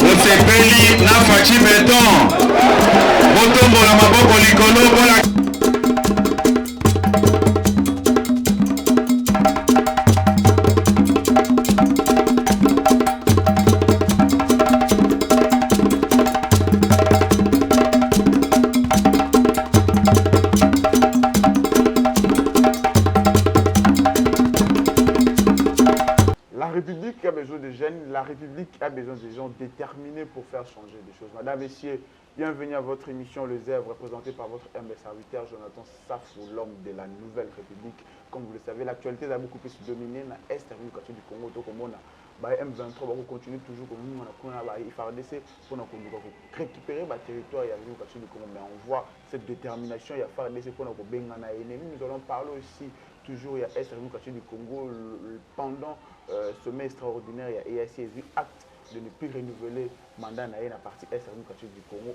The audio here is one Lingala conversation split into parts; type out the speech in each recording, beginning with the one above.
Osepeli na fachi beton. Botombola maboko likolo bola. La République a besoin de jeunes, la République a besoin de gens déterminés pour faire changer des choses. Madame, Messieurs, bienvenue à votre émission Le Zèbre, représentée par votre humble serviteur Jonathan Safou, l'homme de la Nouvelle République. Comme vous le savez, l'actualité a beaucoup plus dominé dans l'Est du Congo, donc on a M23 va continuer toujours comme nous, on a FARDC pour récupérer le territoire du Congo. Mais on voit cette détermination, il y a FARDC pour nous ennemi. Nous allons parler aussi toujours, il y a Est du Congo pendant sommet extraordinaire, il y a EAC acte de ne plus renouveler le mandat dans la partie Est du Congo.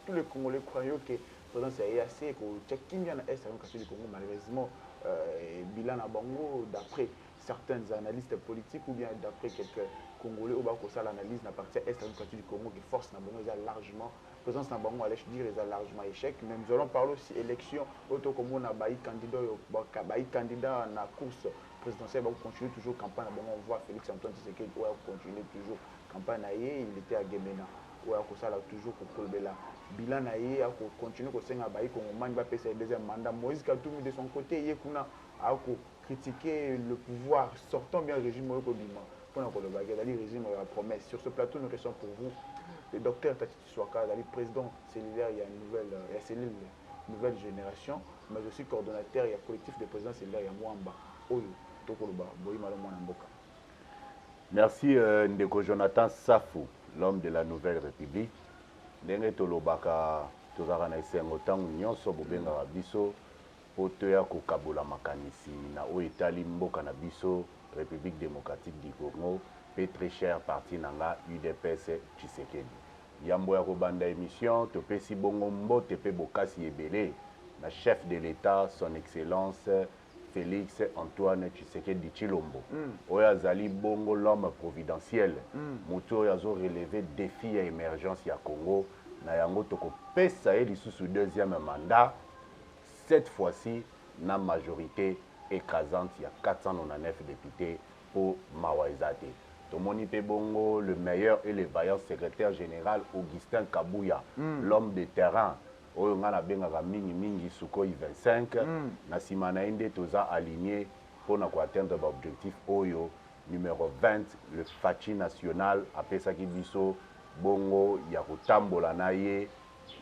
Tous les Congolais croient que la présence de l'EAC est Est du Congo. Malheureusement, bilan à Bango, d'après certains analystes politiques ou bien d'après quelques Congolais, au bas de l'analyse dans la partie Est du Congo, qui force na Bango est largement présence dans Bango, allez dire, est largement échec. Mais nous allons parler aussi élection, autant comme on a candidat dans la course présidentielle, va continuer toujours campagne. On voit Félix Antoine Tshisekedi va continuer toujours campagne. Il était à Gemena, il a toujours pour Kolbela. Bilan a continué à faire le deuxième mandat. Moïse Katoumi de son côté, il a critiqué le pouvoir, sortant bien le régime pour le régime la promesse. Sur ce plateau, nous restons pour vous le docteur Tati Tswaka, président cellulaire, il y a une cellule nouvelle génération, mais aussi coordonnateur, il y a collectif de présidents cellulaires, il y a Mwamba, Oyo, Tokoloba, Boïma Mboka. Merci Ndeko Jonathan Safou, l'homme de la Nouvelle République. Ndenge tolobaka tozaka na esengo ntango nyonso bobengaka biso po toya kokabola makanisi na oyo etali mboka na biso République démocratique du Congo pe très cher parti nanga UDPS Tshisekedi. Yambo ya kobanda émission topesi bongo mbote pe bokasi ebele na chef de l'État son excellence Félix Antoine Tshisekedi Tshilombo. Oyo azali bongo l'homme providentiel. Mutu oyo azo relever défi ya émergence ya Congo na yango toko pesa ye lisusu deuxième mandat. Cette fois-ci na majorité écrasante il y a 499 députés pour Mawaizate. Tomoni pe bongo le meilleur et le vaillant secrétaire général Augustin Kabouya, l'homme de terrain. Oyo nga na bengaka mingi Sukhoi 25 na sima na inde toza aligné pour atteindre l'objectif oyo numéro 20 le fachi national apesaki biso bongo ya kotambola na ye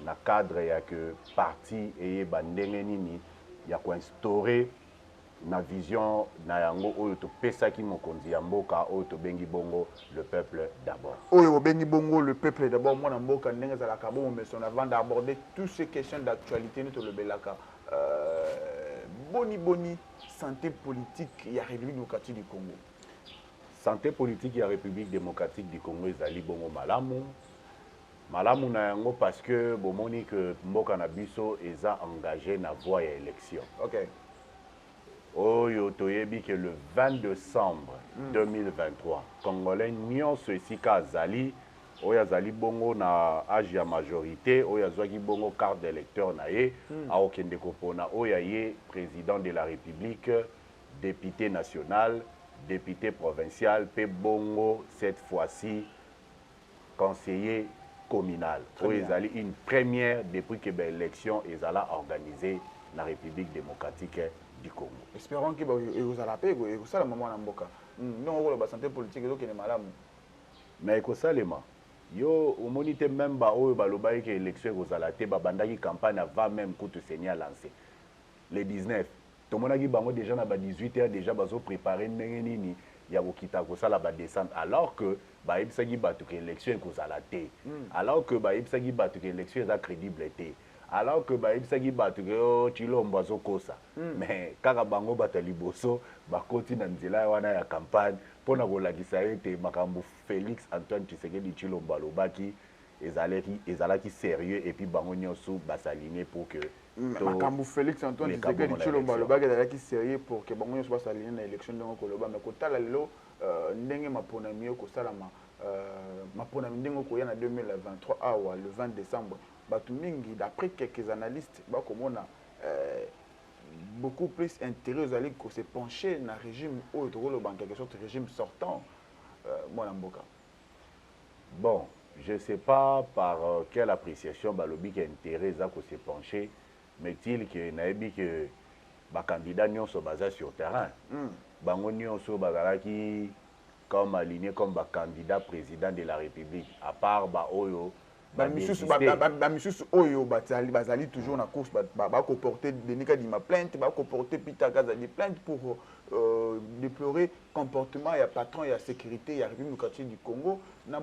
na cadre ya que parti eye bandenge nini ya ko instaurer na vision na yango oyo to pesaki mokonzi ya mboka oyo to bengi bongo le peuple d'abord. Oyo bengi bongo le peuple d'abord mwana mboka ndenge za la kabo mais on avant d'aborder toutes ces questions d'actualité nous to le belaka boni santé politique ya République démocratique du Congo. Santé politique ya République démocratique du Congo ezali bongo malamu na yango parce que bomoni que mboka na biso eza engagé na voie ya élection. OK. Oyo toyebi que le 20 décembre 2023 Congolais nyonso esika azali oyo azali bongo na âge ya majorité oyo azwaki bongo carte d'électeur na ye aokende kopona oyo ye président de la République, député national, député provincial pe bongo cette fois-ci conseiller communal. Oyo ezali une première depuis que l'élection ezala organisée na République démocratique du Congo. Espérons que vous allez payer et ça la maman na mboka. Non la santé politique ezo kene malamu. Mais ko salema yo omonite même ba oyo balobai que élection kozala te babandaki campagne avant même kutu senya lancé. Le 19 tomonaki bango déjà na ba 18h déjà bazo préparer ndenge nini ya kokita kosala ba descente alors que ba ebisaki batu que élection kozala te. Alors que ba ebisaki batu que élection eza crédible te. Alors que ba ebisaki batu que Tshilombo azokosa mais kaka bango batali boso bakoti na nzela wana ya campagne pona kolakisa ete makambo Félix Antoine Tshisekedi Tshilombo alobaki ezalaki sérieux et puis bango nyonso basaligné pour que makambo Félix Antoine Tshisekedi Tshilombo alobaki ezalaki sérieux pour que bango nyonso basaligné na élection ndenge koloba mais kotala lelo ndenge maponami yo kosalama mapona ndenge koya na 2023 awa le 20 décembre bato mingi d'après quelques analystes bakomona beaucoup plus intérêt aux alliés que se pencher dans le régime autre en quelque sorte régime sortant mwana mboka. Bon, je ne sais pas par quelle appréciation balobi qui a intérêt à se pencher, mais il que naebi que ba candidat nyonso baza sur terrain. Bango nyonso bazalaki comme aligné comme ba candidat président de la République à part ba oyo ba misusu oyo bazali toujours na course ba ko porter Denis Kadima plainte ba ko porter Peter Kazadi plainte pour déplorer comportement ya patron ya sécurité ya République démocratique du Congo na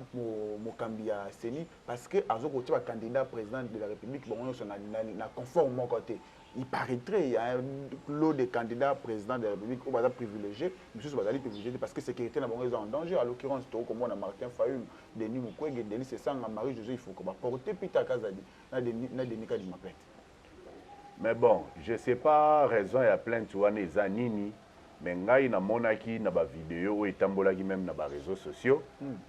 mokambi ya Seni parce que azoko tia candidat président de la République bon on na conforme mon côté. Il paraîtrait il y a un lot de candidats présidents de la République où on va privilégier, monsieur Bazali privilégié parce que la sécurité n'a pas en danger. À l'occurrence, comme on a Martin Fayul, Denis Mukwege, Denis Sessang, Marie-José, il faut qu'on va porter Peter Kazadi, na Denis Kadima plainte. Mais bon, je ne sais pas raison il y a plainte tu vois les anini, mais ngai na monaki na ba vidéo ou etambolaki même na ba réseaux sociaux,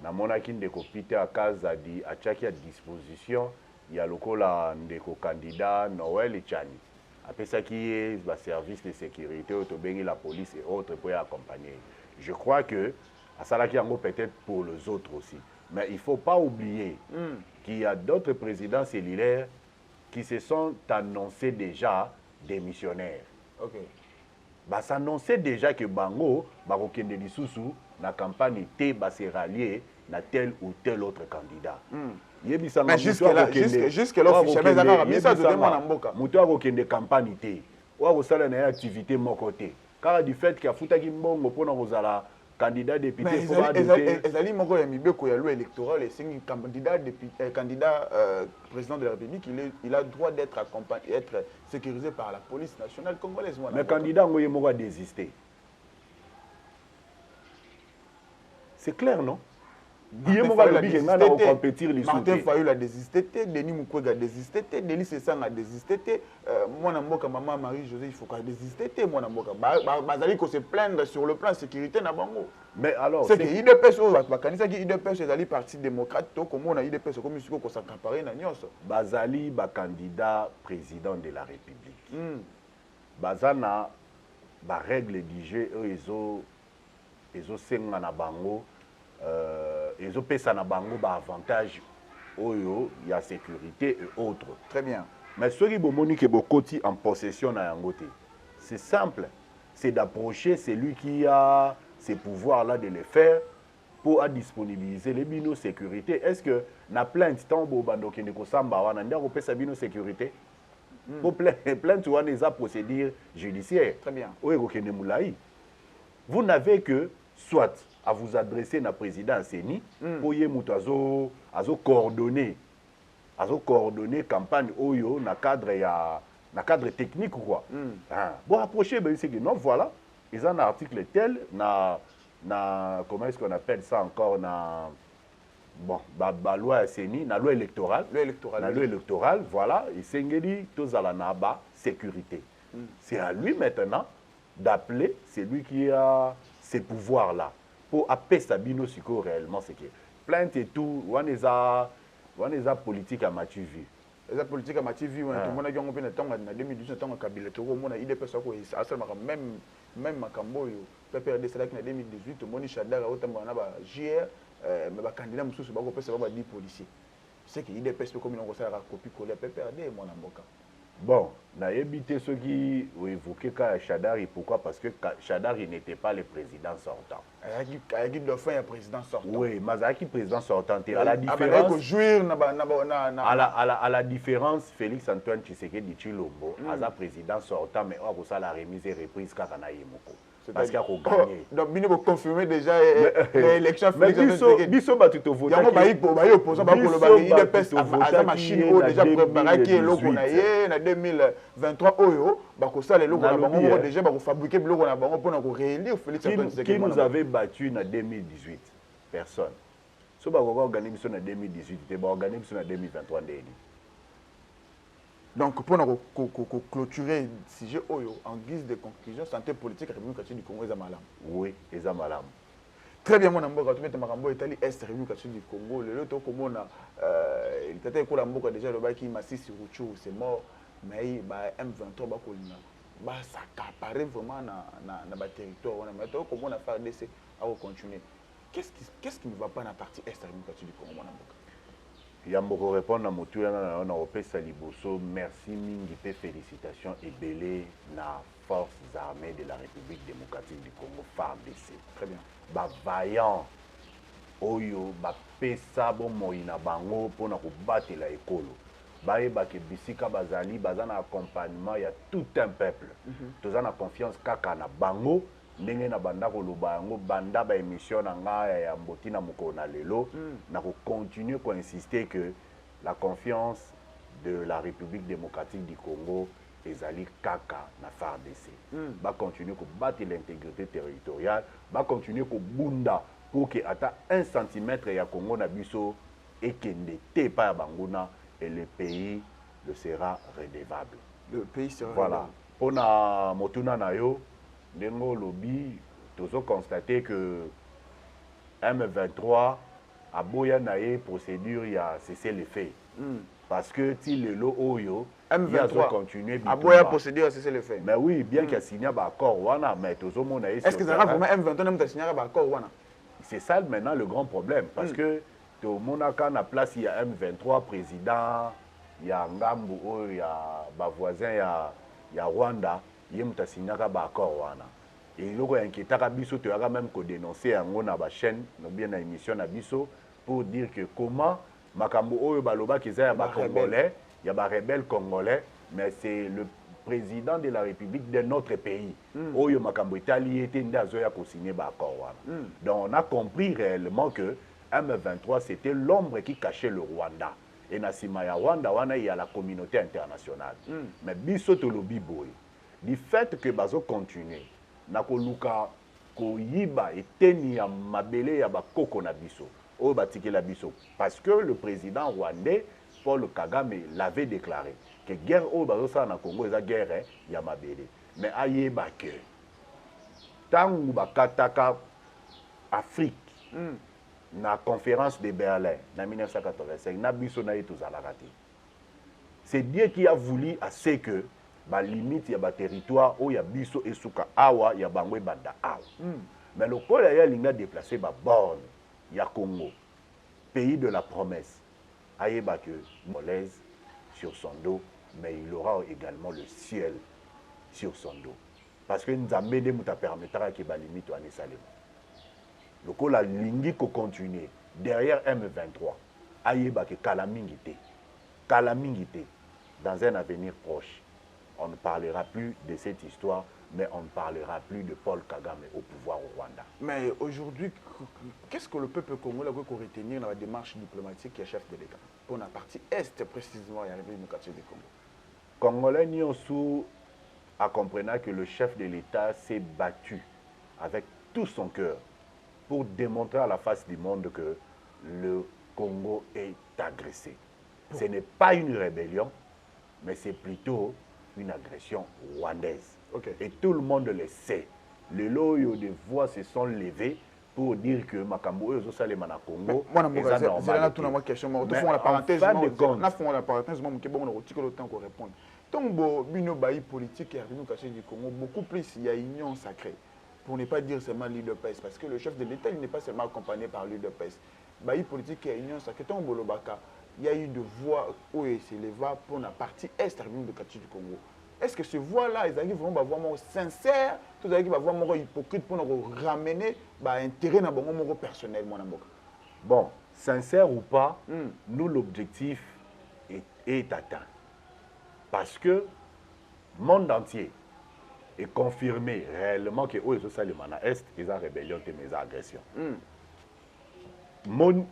na monaki ndeko Peter Kazadi a tchaki à disposition il y a lokola ndeko candidat Noël Echani. Après ça qui est le service de sécurité, la police et autres pour y accompagner. Je crois que ça qui en peut-être pour les autres aussi. Mais il ne faut pas oublier qu'il y a d'autres présidents cellulaires qui se sont annoncés déjà démissionnaires. Ok. Bah, s'annonçait déjà que Bango, Barokende Lisusu, la campagne était se rallier à tel ou tel autre candidat. Mais jusque-là, officiellement, ça demande en boka. Moutoua Rokende campagne té. Ou à ça une activité mon côté. Car du fait qu'il y a Foutaki Mbongo pour nous la candidat député. Mais Ezali Moko Yamibeko Yalou électoral et c'est un candidat président de la République, il a le droit d'être accompagné, être sécurisé par la police nationale congolaise. Mais le candidat Ngoye Moko a désisté. C'est clair, non? Martin Fayul a désisté, Denis Mukwege a désisté, Denis Sessang a désisté, Mwana Mboka maman Marie-José il faut qu'elle désisté, Mwana Mboka bazali ko se plaindre sur le plan sécurité na bango. Mais alors c'est que IDPS bakanisa ki IDPS ezali parti démocrate to comme on a IDPS comme siko ko s'accaparer na nyonso. Bazali ba candidat président de la République. Bazana ba règle du jeu ezo senga na bango. Ils ont payé na bango ba avantage oyo ya sécurité et autres. Très bien. Mais ce qui bomoni que bokoti en possession na yangote. C'est simple, c'est d'approcher celui qui a ces pouvoirs là de le faire pour disponibiliser les bino sécurité. Est-ce que na plainte tombo bando ki ndeko samba wana ndako pesa bino sécurité? Pour plainte wana eza procédure judiciaire. Très bien. Oyo ko moulaï. Vous n'avez que soit à vous adresser à président Seni pour y coordonner campagne oyo na cadre technique quoi. Bon approcher ben c'est que non voilà ils ont un article tel na comment est-ce qu'on appelle ça encore na bon ba loi Seni na loi électorale voilà et sengeli tozala na ba sécurité. C'est à lui maintenant d'appeler celui qui a ces pouvoirs là pour appeler Sabino Siko réellement c'est que plainte et tout on est à politique à Matuvi la politique à Matuvi on a tout le monde a gagné na temps na 2018 temps Kabila to on a idée personne ko asalma même makambo yo PPRD c'est là que na 2018 moni Shadara otamba na ba JR mais ba candidat mususu ba ko pesa ba 10 policiers c'est que idée personne comme on ko ça copie coller PPRD moi na mboka. Bon, na évité ceux qui ont évoqué Chadari. Pourquoi? Parce que Chadari n'était pas le président sortant. Il y a le président sortant. Oui, mais il y a président sortant. À la différence, Félix Antoine Tshisekedi Tshilombo, il a président sortant, mais il a la remise et reprise car il a parce qu'il a gagné. Donc, il faut confirmer déjà l'élection Félix Antoine Tshisekedi. Biso ba tuto voter. Il y a opposant ba koloba il est machine déjà préparé qui est là qu'on a eu en 2023 oyo ba ko sala le ko bango déjà ba ko fabriquer biloko na bango pour réélire Félix Antoine Tshisekedi. Qui nous avait battu en 2018? Personne. Si on a organisé en 2018, on a organisé en 2023. Donc, pour clôturer le sujet en guise de conclusion, santé politique, la République du Congo est malam. Oui, est malam. Très bien, mon amboka, tu mets Makambo Italie, Est, République du Congo. Le lot, comme on a, il t'a été Kolamboka déjà, le bac qui m'a si sur Rouchou, c'est mort, mais M23, ça apparaît vraiment dans le territoire. Mais comme on a fait DC, à continuer. Qu'est-ce qui ne va pas dans la partie Est, République du Congo, mon amboka? Yamboko répondre à Motu, on a opé Saliboso, merci mingi pe félicitations et belé na forces armées de la République démocratique du Congo, FARDC. Très bien. Ba vaillant, oyo, ba pesa bon moïna bango pour na battre la école. Ba ke bisika bazali, bazana accompagnement, il y a tout un peuple. Tous en a confiance kaka na bango. Ndenge na banda koloba yango banda ba émission na nga ya mbotina mokona lelo na ko continuer ko insister que la confiance de la République démocratique du Congo ezali kaka na FARDC. Ba continuer ko battre l'intégrité territoriale, ba continuer ko bunda pour que ata 1 centimètre ya Congo na biso ekende te pa ya banguna et le pays le sera redevable. Le pays sera voilà. Pona motuna na yo Dengo lobby, tous ont constaté que M23 a boya naé procédure il a cessé les faits. Parce que si le lot oyo M23 continué a boya procédure à cesser les faits. Mais oui, bien qu'il y a signé un accord wana, mais tous ont monaé. Est-ce que ça va vraiment M23 même signé un accord wana? C'est ça maintenant le grand problème parce que tout le monde a place il y a M23 président, il y a Ngambu, il y a ba voisin, il y a Rwanda. Il y a un accord wana et il y a inquiétant biso tu as même dénoncer en na ba chaîne no bien na émission na biso pour dire que comment makambo oyo baloba ki za ba congolais il y a ba rebelle congolais mais c'est le président de la République de notre pays oyo makambo Italie était ndazo ya ko signer ba accord wana donc on a compris réellement que M23 c'était l'ombre qui cachait le Rwanda et na sima ya Rwanda wana il y a la communauté internationale mais biso to lobi boy du fait que bazo continuer na koluka koyiba eteni ya mabele ya bakoko na biso o batikela biso parce que le président rwandais Paul Kagame l'avait déclaré que guerre o bazo sa na Congo eza guerre ya mabele mais ayeba que tangu bakataka Afrique na conférence de Berlin na 1985 na biso na etozalaka te. C'est Dieu qui a voulu assez que ba limite ya ba territoire o ya biso esuka awa ya bangwe banda awa mais le pôle ya linga déplacer ba borne ya Congo pays de la promesse ayeba que molaise sur son dos mais il aura également le ciel sur son dos parce que nzambe de muta permettra que ba limite wa nesalema le pôle lingi ko continuer derrière M23 ayeba que kalamingité dans un avenir proche. On ne parlera plus de cette histoire, mais on ne parlera plus de Paul Kagame au pouvoir au Rwanda. Mais aujourd'hui, qu'est-ce que le peuple congolais peut retenir dans la démarche diplomatique qui est chef de l'État pour la partie Est, précisément, il y a la République démocratique du Congo? Congolais Nyonsu a compris que le chef de l'État s'est battu avec tout son cœur pour démontrer à la face du monde que le Congo est agressé. Ce n'est pas une rébellion, mais c'est plutôt une agression rwandaise. Et tout le monde le sait. Les loyaux de voix se sont levés pour dire que Makambo est au na Congo. Moi, c'est une question. Mais la parenthèse, politique du Congo, beaucoup plus, il y a une union sacrée. Pour ne pas dire seulement l'UDPS, parce que le chef de l'État n'est pas seulement accompagné par l'UDPS. La politique, il y a une union sacrée. Il y a eu de voix où il s'éleva pour la partie Est du Congo. Est-ce que ces voix-là, ils arrivent vraiment à voir sincère, tout à voir vraiment hypocrite pour nous ramener intérêt dans mon personnel, mon amour? Bon, sincère ou pas, nous, l'objectif est atteint. Parce que le monde entier est confirmé réellement que les Salimana Est, ils ont rébellion et mes agressions.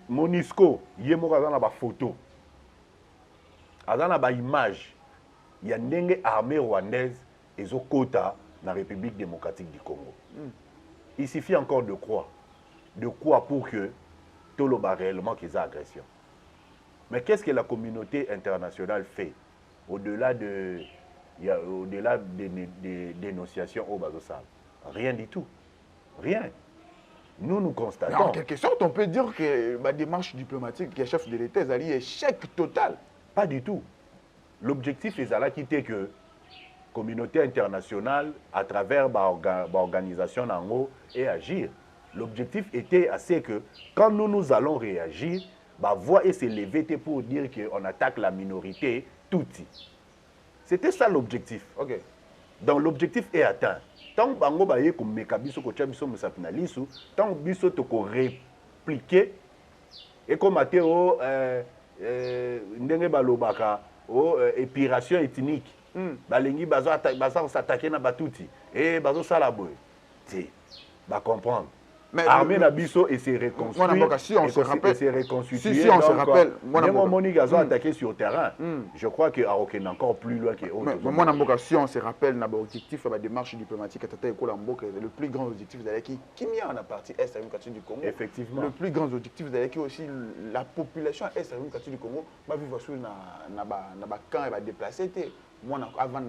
Monisco, il y a une photo, il y a une image, il y a une armée rwandaise et au quota dans la République démocratique du Congo. Il suffit encore de croire. De quoi pour que tout le monde réellement qu'ils aient agression. Mais qu'est-ce que la communauté internationale fait au-delà des dénonciations au Bazosal? Rien du tout. Rien. nous Mais constatons. en quelque sorte, on peut dire que la démarche diplomatique qui est chef de l'État, est un échec total. Pas du tout. L'objectif est là quitter que communauté internationale, à travers l'organisation Nango, et agir. L'objectif était assez que quand nous allons réagir, voix et s'élever pour dire qu'on attaque la minorité, tout. C'était ça l'objectif. Ok. Donc l'objectif est atteint. Tant que bango ba ye ko meka biso ko tia biso musapina lisu, tant biso to ko répliquer et comme Mathéo ndenge balobaka épiration ethnique. Balengi bazo s'attaquer na batuti et bazo sala boy. Ti ba comprendre. Mais armée Nabiso et s'est reconstruit. Si on se rappelle, si on se rappelle, Monique a attaqué sur le terrain. Je crois que Aroken est encore plus loin que autres. Si on se rappelle, l'objectif de la démarche diplomatique, le plus grand objectif de qui mis en partie Est du Congo. Effectivement. Le plus grand objectif de aussi la population Est du Congo va vivre sur un camp et va déplacer. Moi, avant de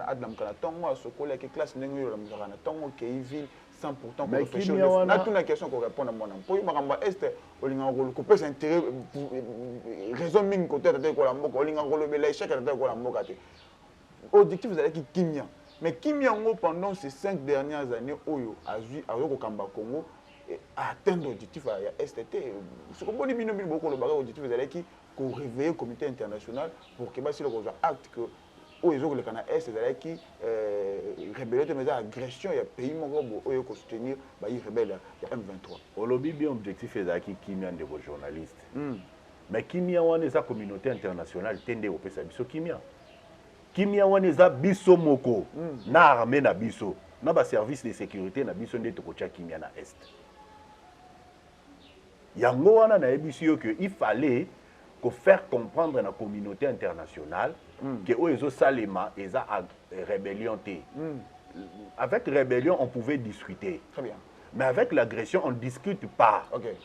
se coller avec classe, ville. 100% mais qui na toute la question qu'on répond à mon emploi maramba est olinga ngolo ko pesa intérêt raison mingi côté de ko la mboko olinga ngolo bela échec de ko la mboka te objectif vous allez qui kimia mais kimia ngo pendant ces 5 dernières années oyo azui ko kamba Congo atteindre objectif ya STT ce ko boni bino bino boko lo baga objectif vous allez qui ko réveiller comité international pour que basi le ko acte que les gens qui qui rébellent mais agression il y a pays qui soutenir les rebelles il y a M23 au lobby bien objectif est qui kimia de vos journalistes mais kimia wana eza communauté internationale tende au pesa biso kimia wana eza biso moko na armée na biso na ba service de sécurité na biso nde tokotia kimia na est yango wana na yebiso yo que il fallait que faire comprendre à la communauté internationale que Oezo Salema est rébellion. Avec rébellion, on pouvait discuter. Très bien. Mais avec l'agression, on ne discute pas. Okay.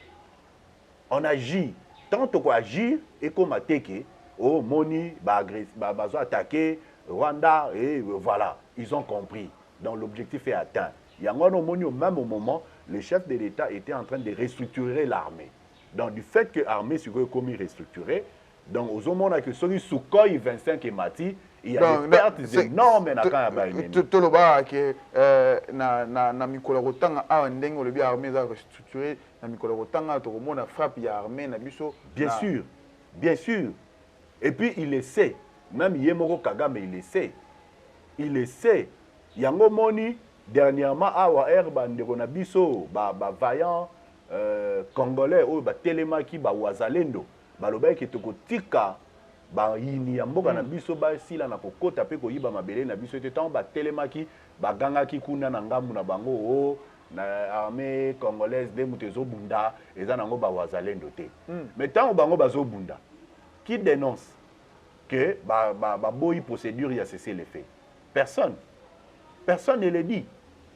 On agit. Tant qu'on agit, et comme attaquer, oh, Moni, bazo attaquer, Rwanda, et voilà. Ils ont compris. Donc l'objectif est atteint. Il y a un Moni, au même moment, le chef de l'État était en train de restructurer l'armée. Donc, du fait que l'armée soit comme restructurée, donc, aux hommes que celui sous Koy 25 et Mati, il y a des pertes énormes dans la Baïné. Tout le bas que na Mikola Rotanga a ndenge le bien armée a restructuré, na Mikola Rotanga tout le monde a frappé l'armée na biso. Bien sûr, bien sûr. Et puis il le sait, même Yemoro Kagame il le sait. Il le sait. Yango Moni dernièrement awa herba ndeko na biso ba vaillant congolais ou ba telemaki ba wazalendo baloba ke tokotika ba yini ya mboka na biso ba sila na kokota pe koyiba mabele na biso te tant ba telemaki ba gangaki kuna na ngambu na bango o na armée congolaise de mutezo bunda eza nango ba wazalendo te mais tant bango bazo bunda qui dénonce que ba boyi procédure ya cesser les faits personne ne le dit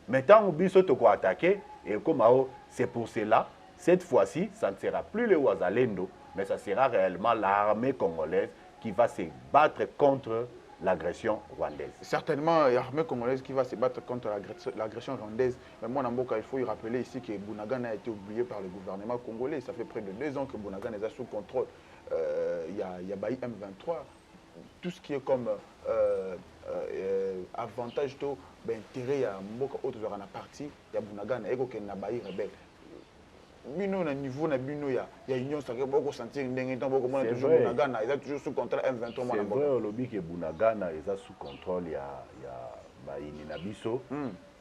mais tant biso toko attaquer et comme c'est pour cela cette fois-ci ça ne sera plus le wazalendo mais ça sera réellement l'armée congolaise qui va se battre contre l'agression rwandaise. Certainement, l'armée congolaise qui va se battre contre l'agression rwandaise. Mais moi, il faut y rappeler ici que Bunagana a été oublié par le gouvernement congolais. Ça fait près de 2 ans que Bunagana est sous contrôle. Il y a Baï M23. Tout ce qui est comme avantage, intérêt, il y a Mboka autre dans la partie, il y a Bunagana, et il y a Baï rebelle. Bino na niveau na bino ya union sacrée beaucoup sentir ndenge temps beaucoup moins toujours Bunagana ils sont toujours sous contrôle M23 c'est vrai au lobby que Bunagana ils sont sous contrôle ya baini na biso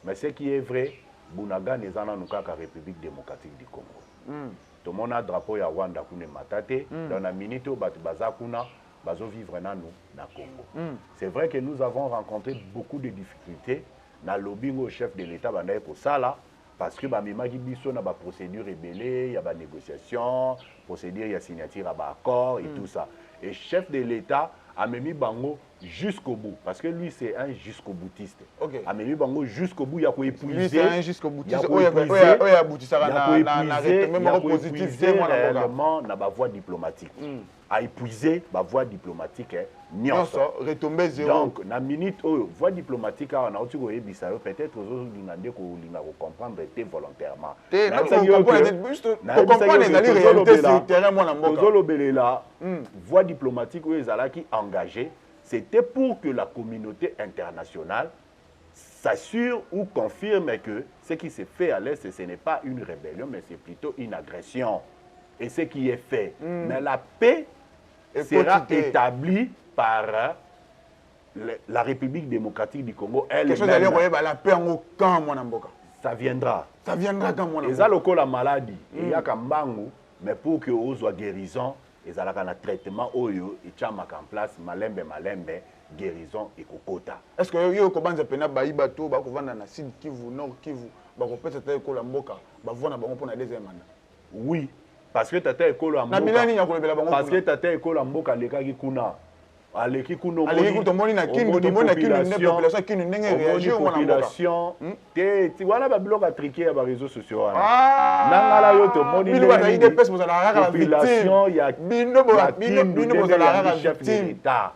mais ce qui est vrai Bunagana ils en ont kaka République démocratique du Congo tout le monde a drapeau ya Rwanda kune matate dans la minute au bat bazakuna bazo vivre nanu na Congo c'est vrai que nous avons rencontré beaucoup de difficultés na lobby au chef de l'État bandaye pour ça là. Parce que bamemaki biso na ba procédure ébélée, il y a ba négociation, procédure il y a signature à ba accord et tout ça. Et chef de l'État a mis bango jusqu'au bout. Parce que lui, c'est un jusqu'au boutiste. Ok. Mais lui, jusqu'au bout, il y a quoi épuiser. Lui, c'est un jusqu'au boutiste. Il y a quoi épuiser réellement dans la voie diplomatique. À épuiser la voie diplomatique, non, retomber zéro. Donc, dans la minute où voie diplomatique, on a peut-être aux comprendre volontairement. Voie diplomatique où ils allaient engagés, c'était pour que la communauté internationale s'assure ou confirme que ce qui s'est fait à l'Est, ce n'est pas une rébellion, mais c'est plutôt une agression. Et ce qui est fait. Mais la paix sera établie par la République démocratique du Congo elle-même. La paix en aucun Mwanamboka. Ça viendra. Ça viendra quand Mwanamboka. Et ça, la maladie, il y a un bango, mais pour que vous soyez guérison, ils ont un traitement oyo et tchama en place malembe guérison et kokota. Est-ce que yo kobanza pena baïba to ba kovanda na Sud Kivu Nord Kivu ba ko peut-être ko la mboka ba vona bango pour na deuxième mandat? Oui, parce que tata ekolo ya mboka. Na bilani ya kolobela bango. Parce que tata ekolo ya mboka lekaki kuna. Aleki kuno moni tomoni na kini population kini ndenge réagir mona population ti wana ba bloka triquer ya ba réseaux sociaux wana nangala yo tomoni bino ba ide pesa bozala kaka population ya bino bozala kaka chef de l'état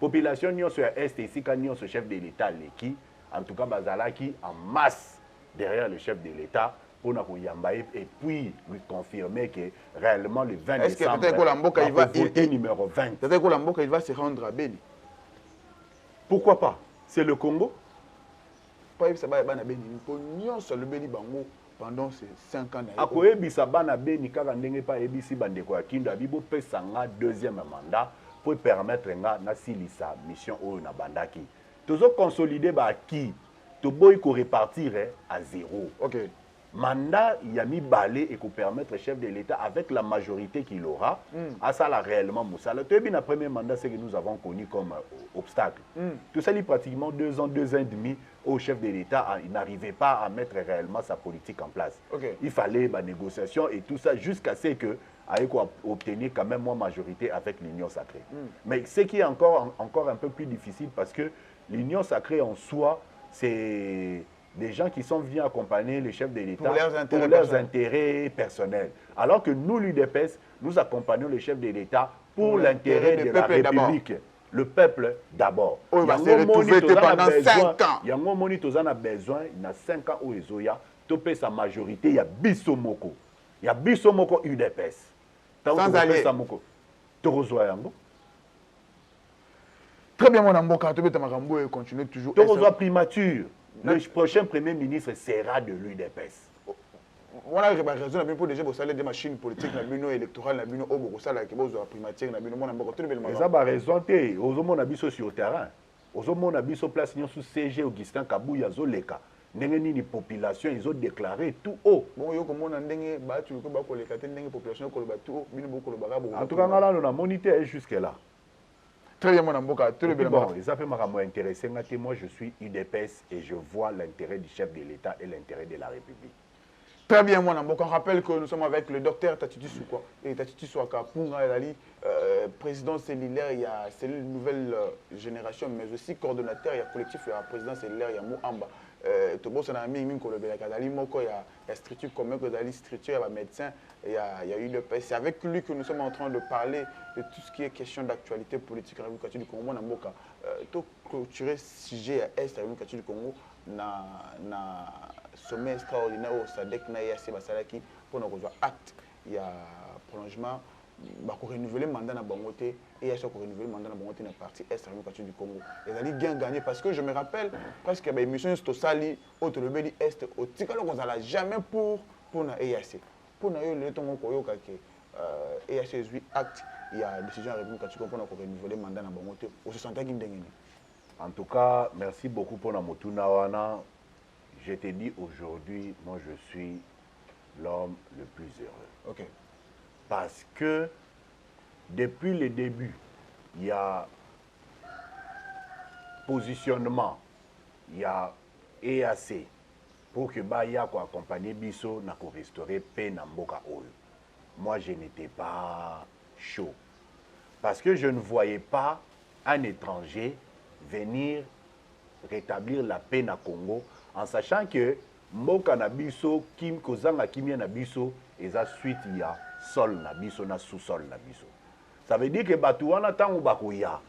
population nyonso ya est ici quand nyonso chef de l'état leki en tout cas bazalaki en masse derrière le chef de l'état pour nous et puis lui confirmer que réellement le 20 décembre, il va voter numéro 20. C'est-à-dire que il va se rendre à Beni. Pourquoi pas? C'est le Congo. Pas ça va Beni. Sur le Beni Bango pendant ces 5 ans. À quoi ebisa bana Beni kaka ndenge pa ebisi bandeko ya Kindu abibo pesanga deuxième mandat pour permettre nga na silisa mission oyo na bandaki. Tozo consolider ba qui to boy ko répartir à zéro. OK. Mandat, il y a mis balai et qu'on permettre au chef de l'État, avec la majorité qu'il aura, à ça là réellement Moussala. Tu as vu, le premier mandat, c'est que nous avons connu comme obstacle. Tout ça, il pratiquement 2 ans, 2 ans et demi, au chef de l'État, il n'arrivait pas à mettre réellement sa politique en place. Okay. Il fallait la négociation et tout ça, jusqu'à ce que obtenir quand même moins majorité avec l'Union sacrée. Mais ce qui est encore un peu plus difficile, parce que l'Union sacrée en soi, c'est des gens qui sont venus accompagner les chefs de l'État pour leurs intérêts personnels. Alors que nous, l'UDPS, nous accompagnons les chefs de l'État pour l'intérêt de la République. Le peuple d'abord. On va se retrouver pendant 5 ans. Il y a un moment où on a besoin, il y a 5 ans où il y a topé sa majorité, il y a Bissomoko. Il y a Bissomoko UDPS. Sans aller. Très bien, mon amboka, tu peux continuer toujours. Torozoa primature. Le prochain premier ministre sera de l'UDPS. On a raison pour déjà des machines politiques, électorales, primature, ça va raison. Aux abisso sur le terrain. Aux abisso place sous CG Augustin Kabouya Zoleka. Ni population, ils ont déclaré tout haut. Bon, yo comme on a ndenge battu ko ba ko le katen ndenge population ko le battu bino boko le baga. En tout cas, on a monité jusque là. Très bien, mon amboka. Bon, ça fait intéressé. Moi, je suis UDPS et je vois l'intérêt du chef de l'État et l'intérêt de la République. Très bien, mon amboka. On rappelle que nous sommes avec le docteur Tatiti Soukwa. Et Tatiti Soukwa, président cellulaire, il y a cellule nouvelle génération, mais aussi coordonnateur, il y a collectif, il y a président cellulaire, il y a Mouamba. Tobo son ami Ming Kolobela Kadali Moko, il y a structure commune, il y a structure, il y a médecin, il y a UDPS. C'est avec lui que nous sommes en train de parler de tout ce qui est question d'actualité politique en République du Congo. Namoka, tout clôturer sujet à Est, la République du Congo, na sommet extraordinaire au SADC, na IAC Basalaki, pour nous avoir acte, il y a prolongement. Pour renouveler le mandat dans Bangote et il y a renouveler le mandat dans Bangote dans la partie Est du Congo. Et ça bien gagné parce que je me rappelle presque qu'il y a une émission sur Sali, au Tolobeli Est, au Tikalo, on n'a jamais pour la EAC. Pour le temps où il y a EAC 8 actes, il y a une décision à République pour renouveler le mandat dans Bangote. On se sentait qu'il En tout cas, merci beaucoup pour la Motunawana. Je te dis aujourd'hui, moi je suis l'homme le plus heureux. Ok. Parce que depuis le début, il y a positionnement, il y a EAC pour que Baya accompagner Bisso na restaurer paix na mboka oyo. Moi, je n'étais pas chaud. Parce que je ne voyais pas un étranger venir rétablir la paix na Congo, en sachant que mboka na biso kim kozanga kimia na biso eza suite ya sol na biso na sous-sol na biso. Ça veut dire que batu wana tango bakoya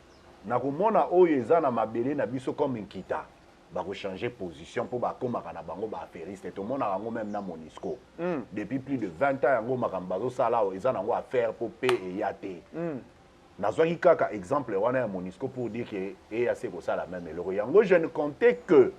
na komona oyo eza na mabele na biso comme Nkita bako changer position pour bakomaka na bango ba affairiste to mona rango même na Monisco depuis plus de 20 ans yango makambazo sala eza nango affaire pour paix et yate. Nazwaki kaka exemple wana ya Monisco pour dire que EAC ko sala même eloko yango je ne comptais que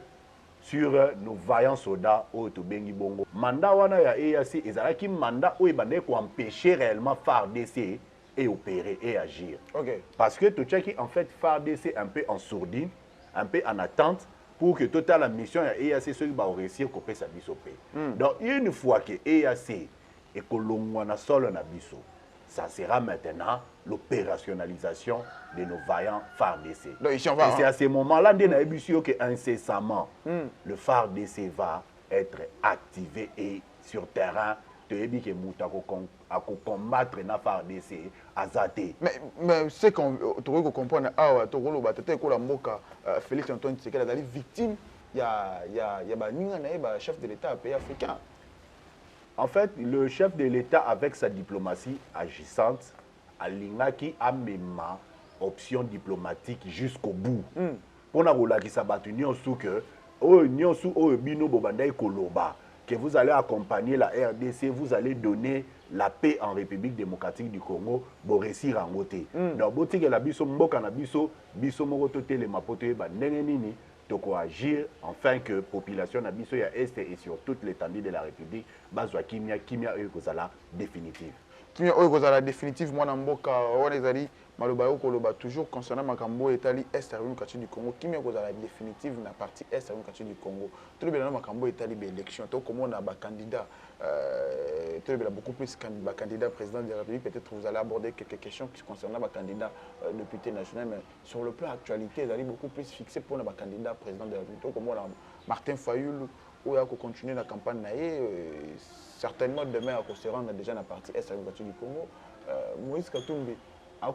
sur nos vaillants soldats au Tobengi Bongo. Mandat wana ya EAC ezalaki mandat oyo bande ko empêcher réellement FARDC et opérer et agir. Okay. Parce que tout qui en fait FARDC un peu en sourdine, un peu en attente pour que toute la mission ya EAC soit ba réussir couper sa biso paix. Donc une fois que EAC et kolongwa na solo na biso, ça sera maintenant l'opérationnalisation de nos vaillants FARDC. Donc, ici, et c'est à ce moment-là que incessamment le FARDC va être activé et sur terrain à combattre na FARDC azate. Mais c'est qu'on comprend Félix Antoine Tshisekedi est victime il y a chef de l'État pays africain. En fait, le chef de l'État, avec sa diplomatie agissante, a l'ingaki a même option diplomatique jusqu'au bout. Pour que vous allez accompagner la RDC, vous allez donner la paix en République démocratique du Congo, pour réussir en côté. Donc, si vous avez agir afin que la population na biso ya Est et sur toute l'étendue de la République bazwa kimia ekozala définitive. Kimia ekozala définitive mwana mboka wana ezali maloba yo koloba toujours concernant makambo etali Est et République du Congo. Kimia ekozala définitive na partie Est et République du Congo. Tout le bien makambo etali be élection to comme on a ba candidat tout le bien beaucoup plus candidat président de la République, peut-être vous allez aborder quelques questions qui concernent les candidats députés nationaux, mais sur le plan actualité, vous allez beaucoup plus fixer pour les candidats président de la République, comme Martin Fayoul, où il a continué la campagne, certainement demain, il se rendre déjà dans la partie Est du Congo. Moïse Katumbi a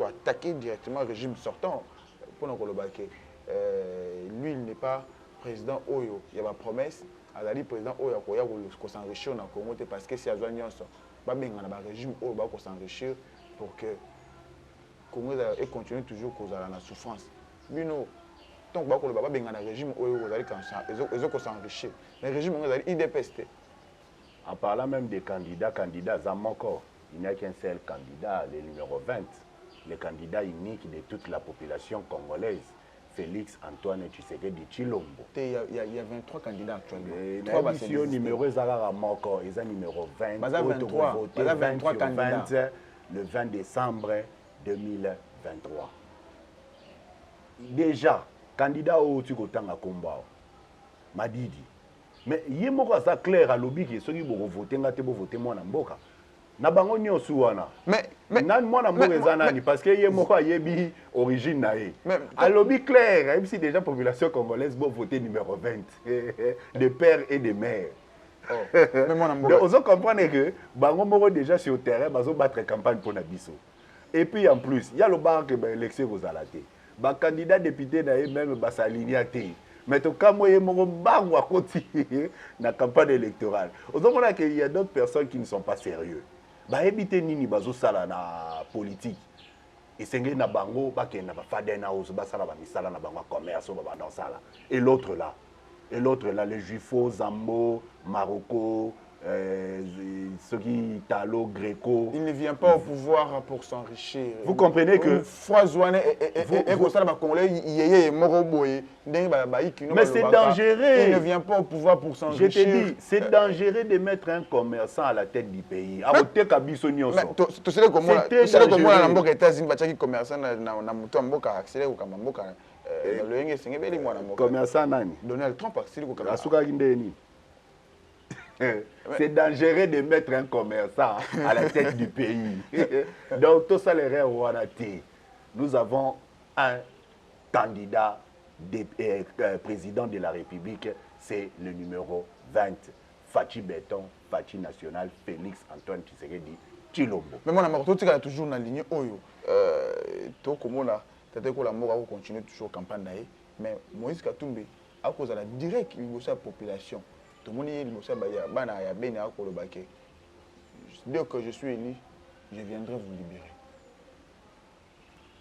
attaqué directement le régime sortant pour lui, il n'est pas président Oyo, il y a une promesse. Azali président Oyo ko s'enrichir na Congo parce que si azwa nyonso ba benga na ba régime Oyo ba ko s'enrichir pour que Congo et continue toujours kozala na souffrance. Bino tant ba ko ba benga na régime Oyo kozali kansa ezo s'enrichir. Le régime on azali IDPST. En parlant même des candidats Zamoko, il n'y a qu'un seul candidat, le numéro 20, le candidat unique de toute la population congolaise. Félix Antoine Tshisekedi Tshilombo. Il y a 23 candidats actuellement. Le numéro Moko, ils ont numéro 20. 23 candidats. Le 20 décembre 2023. Déjà, candidat au Tukotanga Komba, Madidi. Mais il y a clair à l'objet que ceux qui vont voter, moi Mboka. Na bango nyonso wana mais nan mwana mboka ezanani parce que ye moko ayebi origine na ye a lobby clair même si déjà population congolaise bo voter numéro 20 de père et de mère. Mais mwana mboka on comprendre que bango moko déjà sur le terrain bazo battre campagne pour na biso et puis en plus il y a le bar que ba élection kozala te ba candidat député na ye même ba s'aligner te. Mais tout cas, moi, je suis dans la campagne électorale. On voit qu'il y a d'autres personnes qui ne sont pas sérieux. Bah éviter nini bazo sala na politique et sengé na bango ba ke na ba fada na ozo ba sala ba misala na bango commerce ba dans sala et l'autre là les Juifos Zambo Marocco ceux qui Italo Greco, il ne vient pas au pouvoir pour s'enrichir. Vous comprenez que mais c'est dangereux. Il ne vient pas au pouvoir pour s'enrichir. Je te dis, c'est dangereux de mettre un commerçant à la tête du pays. C'est Donald Trump c'est dangereux de mettre un commerçant à la tête du pays. Donc, tout ça, les nous avons un candidat président de la République, c'est le numéro 20, Fachi Béton, Fachi National, Félix Antoine Tshisekedi Tshilombo. Mais moi, je suis toujours dans la ligne Oyo. peut-être que la mort continue toujours campagne naïe, mais Moïse Katumbi à cause de la directe la population tout le monde est dès que je suis élu je viendrai vous libérer.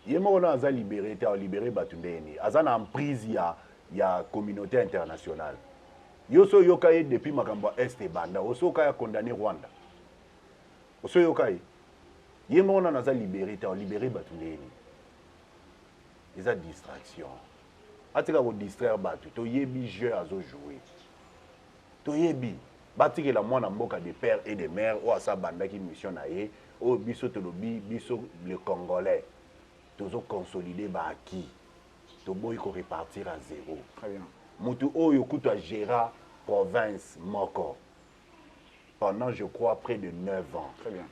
Yemo na aza libéré te libéré batundeni azana en prise ya communauté internationale. Yoso yokaye depuis makambo est banda oso kaya condamné Rwanda. Oso yokaye Yemo na aza libéré te libéré batundeni. Eza distraction. Atika ko distraire batu to yebi jeu azo jouer. To yebi batiki la mwana mboka de père et de mère o asa banda ki mission na ye o biso to lobi biso le Congolais. Tozo consolider ba acquis. Toboy ko repartir à zéro. Très bien. Mutu oyo kuta gera province moko pendant je crois près de 9 ans. Très bien.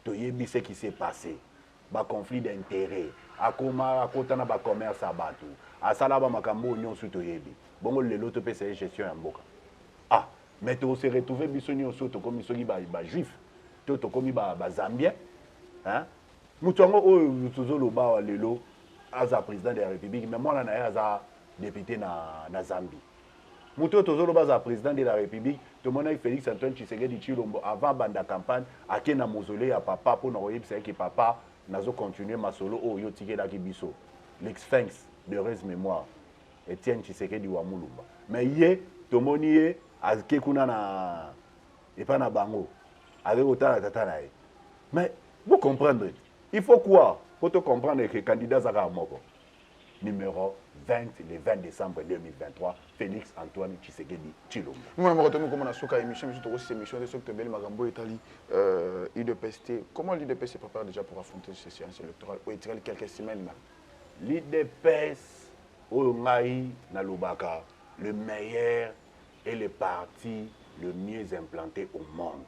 Toyebi ce qui s'est passé. Ba conflit d'intérêt. Akoma akotana ba commerce à batu. Asala ba makambo nyonso toyebi. Bongo lelo to pesa gestion ya mboka. Ah, mais to se retrouver biso nyonso to komi soki ba juif. To komi ba zambien. Hein? Mutuango oyo tozoloba lelo aza président de la République mais moi na aza député na Zambie. Muto tozoloba aza président de la République to mona Félix Antoine Tshisekedi Tshilombo avant banda campagne ake na mausolée ya papa pour na oyebisa ke papa nazo continuer masolo oyo tikela ki biso l'ex-sphinx de heureuse mémoire Etienne Tshisekedi wa Mulumba mais ye tomoni ye ake kuna na epa na bango avec autant tata na ye mais vous comprendre. Il faut quoi pour te comprendre que le candidat Zara Moko, numéro 20, le 20 décembre 2023, Félix Antoine Tshisekedi Tshilombo. Nous avons retenu comme on a souka émission, mais surtout aussi émission de ce que Bel Magambo Italie, l'IDPST. Comment l'IDPS se prépare déjà pour affronter ces séances électorales ou est-il quelques semaines là? L'IDPS, Oungaï, Nalubaka, le meilleur et le parti le mieux implanté au monde.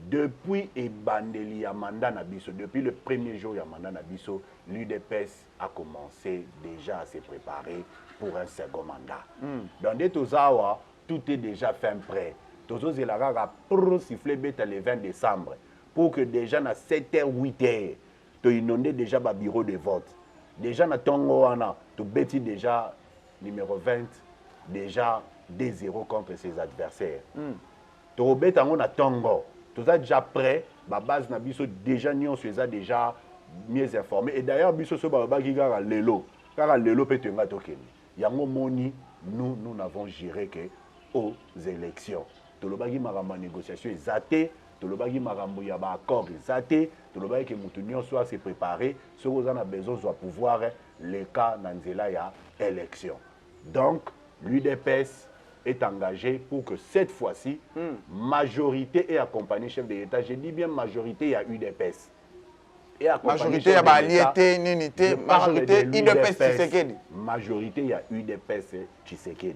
Depuis Ebandeli Yamanda Nabiso, depuis le premier jour Yamanda Nabiso, l'UDPS a commencé déjà à se préparer pour un second mandat. Dans des Tozawa, tout est déjà fin prêt. Tozo Zelara pour siffler bête le 20 décembre pour que déjà à 7h, 8h, tu inondé déjà le bureau de vote. Déjà na Tongo Wana, tu bêtis déjà numéro 20, déjà 2-0 contre ses adversaires. Tu bêtis na Tongo. Tout ça déjà prêt, la base na biso déjà nion soit déjà mieux informé et d'ailleurs biso so ba ki kaka lelo peut tenga tokeni yango moni nous n'avons géré que aux élections to lo baki makambo négociation ezate to lo baki makambo ya ba accord ezate to lo baki ke mutu nion soit se préparer ce qu'on a besoin soit pouvoir le cas na nzela ya élection. Donc l'UDPS est engagé pour que cette fois-ci, majorité ait accompagné le chef de l'État. Je dis bien majorité, il y a UDPS. Majorité, il y a Baliété, Ninité, majorité, UDPS Tshisekedi. Majorité, il y a UDPS Tshisekedi.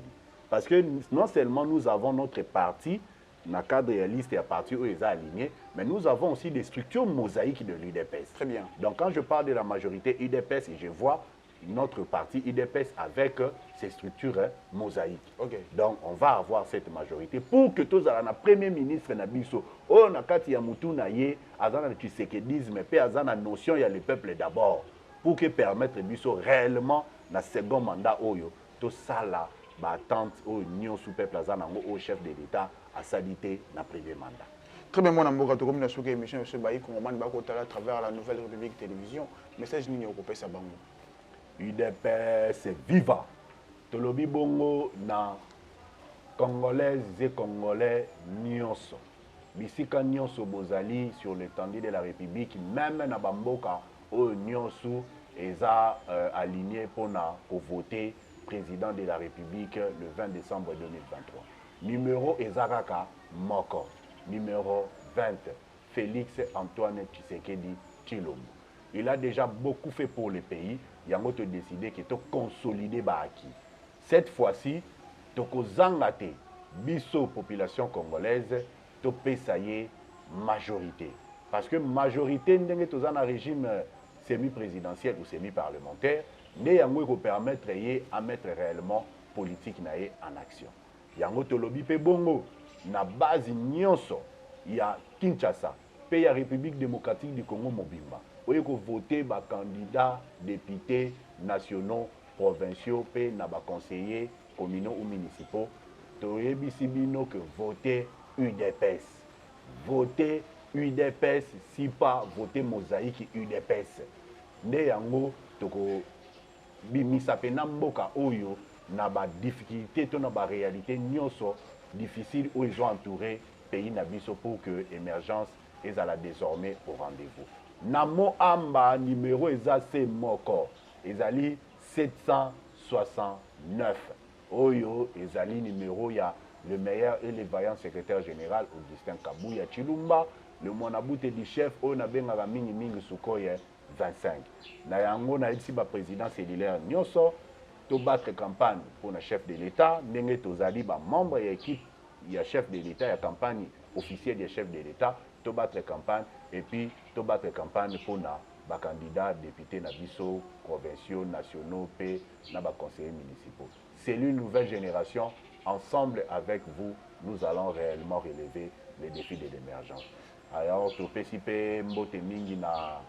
Parce que non seulement nous avons notre parti, dans le cadre réaliste et à partir où ils sont alignés, mais nous avons aussi des structures mosaïques de l'UDPS. Très bien. Donc quand je parle de la majorité UDPS, je vois notre parti IDPS avec ces structures mosaïques. Okay. Donc on va avoir cette majorité pour que tous les premier ministre Nabiso, on a kati ya mutu na ye, azana tshisekedisme, pe azana notion ya le peuple d'abord, pour que permettre biso réellement na second mandat oyo, to sala ba attente au union sous peuple azana au chef de l'État à saliter na premier mandat. Très bien, mon amour, comme nous avons émission M. Baïk, on va à travers la Nouvelle République Télévision, message ni au sa bango. UDPS viva. Tolobi bongo na Congolaises et Congolais nyonso. Bisika nyonso bozali sur l'étendue de la République, même na bamboka o nyonso eza aligné pour voter président de la République le 20 décembre 2023. Numéro ezaraka moko. Numéro 20, Félix Antoine Tshisekedi Tshilombo. Il a déjà beaucoup fait pour le pays. Il a décidé que tu consolider Baki. Cette fois-ci, tu as biso population congolaise, tu paye majorité. Parce que majorité, tu as un régime semi-présidentiel ou semi-parlementaire, mais il permettre à mettre réellement politique en action. Il y a un lobby pe bongo, na base nyonso, il y a Kinshasa, pays la République démocratique du Congo mobimba. Oye ko voter ba candidats députés nationaux, provinciaux, pe na ba conseillers communaux ou municipaux. Toyebisi bino que voter UDPS. Voter UDPS, si pas voter mosaïque UDPS. Nde yango toko bimisa pe na mboka oyo na ba difficulté to na ba réalité nyonso difficile où ils ont entouré pays na biso pour que émergence ezala désormais au rendez-vous. Namo amba numéro ezase moko ezali 769. Oyo ezali numéro ya le meilleur et le vaillant secrétaire général Augustin Kabouya Chilumba, le monabouté du chef oyo na benga mingi mingi sukoye 25. Na yango na ici ba président cellulaire nyonso to battre campagne pour le chef de l'État, ndenge tozali ba membre ya équipe ya chef de l'État ya campagne officier des chefs de l'État, to battre campagne et puis to battre campagne pour na ba candidats députés na biso provinciaux, nationaux, pe na ba conseillers municipaux. C'est une nouvelle génération. Ensemble avec vous, nous allons réellement relever les défis de l'émergence. Alors, to PCP Mbote Mingi na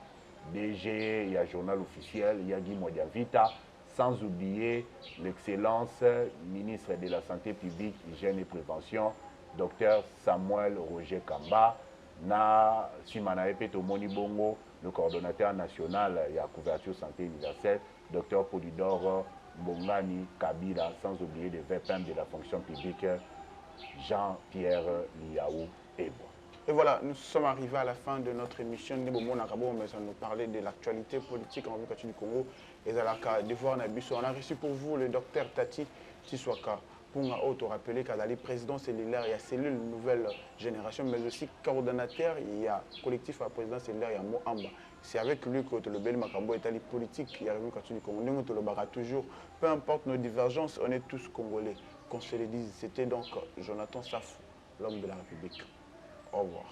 DG, il y a journal officiel, il y a Guy Modiavita, sans oublier l'excellence ministre de la Santé publique, Hygiène et Prévention, Dr Samuel Roger Kamba, na Simana Epeto Moni Bongo, le coordonnateur national de la couverture santé universelle, Dr Polydore Bongani Kabila, sans oublier le VPM de la fonction publique, Jean-Pierre Liaou Ebo. Et voilà, nous sommes arrivés à la fin de notre émission. Nous allons parler de l'actualité politique en République du Congo et de la d'Ivoire. On a reçu pour vous le docteur Tati Tiswaka. Pour nous rappeler qu'il y a le président cellulaire, il y a cellule nouvelle génération, mais aussi coordonnateur, il y a collectif à la présidence cellulaire, il y a Moamba. C'est avec lui que le Bel Makambo est allé politique, il y a le Congo. Nous le barra toujours, peu importe nos divergences, on est tous congolais. Qu'on se le dise, c'était donc Jonathan Safou, l'homme de la République. Au revoir.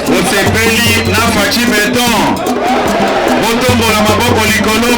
Osepeli na fachi beton botombola maboko likolo